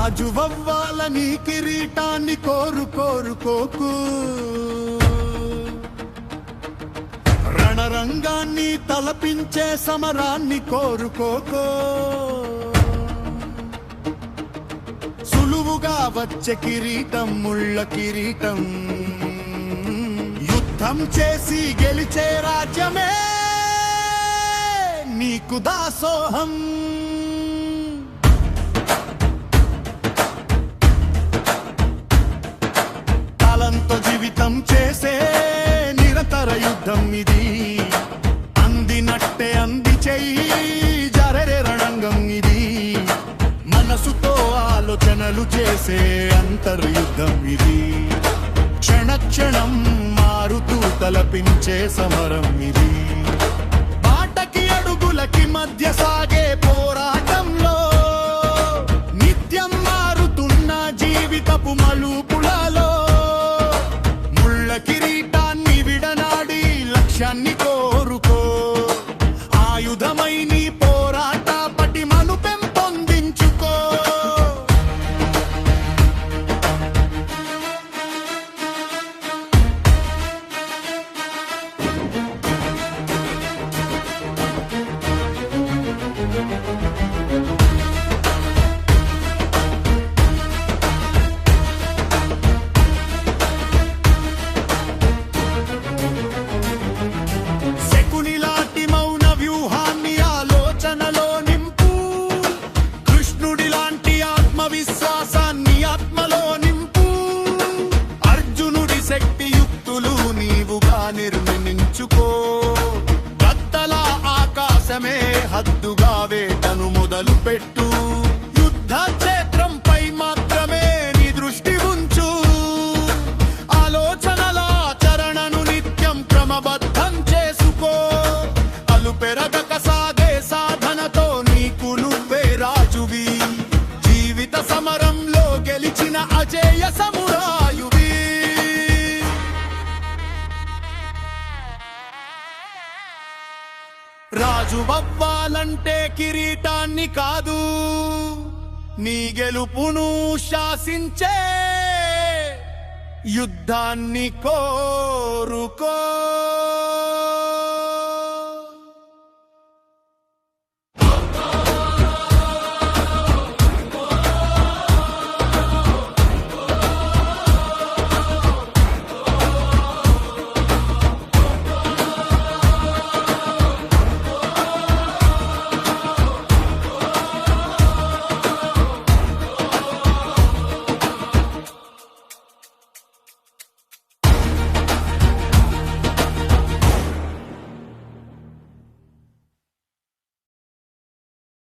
రాజువవ్వాలని కిరీటాన్ని కోరుకోకు, రణరంగాన్ని తలపించే సమరాన్ని కోరుకోకో. సులువుగా వచ్చే కిరీటం ముళ్ళ కిరీటం, యుద్ధం చేసి గెలిచే రాజ్యమే నీకు దాసోహం. కాలంతో జీవితం చేసే నిరంతర యుద్ధం ఇది, అందినట్టే అంది చెయ్యి జరరే రణంగం ఇది. మనసుతో ఆలోచనలు చేసే అంతర్యుద్ధం ఇది, క్షణ క్షణం మారుతూ తలపించే సమరం ఇది. బాటకి అడుగులకి మధ్య సాగే పోరాటంలో, నిత్యం మారుతున్న జీవితపు మలుపులలో, ముళ్ళ కిరీటాన్ని విడనాడి లక్ష్యాన్ని కోరుకో. ఆయుధమై నీ పోరాట పటిమను పెంపొందించుకో. శకునిలాంటి మౌన వ్యూహాన్ని ఆలోచనలో నింపు, కృష్ణుడి లాంటి ఆత్మవిశ్వాసాన్ని ఆత్మలో నింపు. అర్జునుడి శక్తి యుక్తులు నీవుగా నిర్మించుకో. గద్దల ఆకాశమే హద్దుగా వేటను మొదలు పెట్టు. యుద్ధ క్షేత్రంపై మాత్రమే నీ దృష్టి ఉంచు. ఆలోచనల ఆచరణను నిత్యం క్రమబద్ధం చేసుకో. అలు పెరగక సాగే సాధనతో నీకు నువ్వే రాజువి. జీవిత సమరంలో గెలిచిన అజేయ సమురాయువి. రాజువవ్వాలంటే కిరీటాన్ని కాదు, నీ గెలుపును శాసించే యుద్ధాన్ని కోరుకో.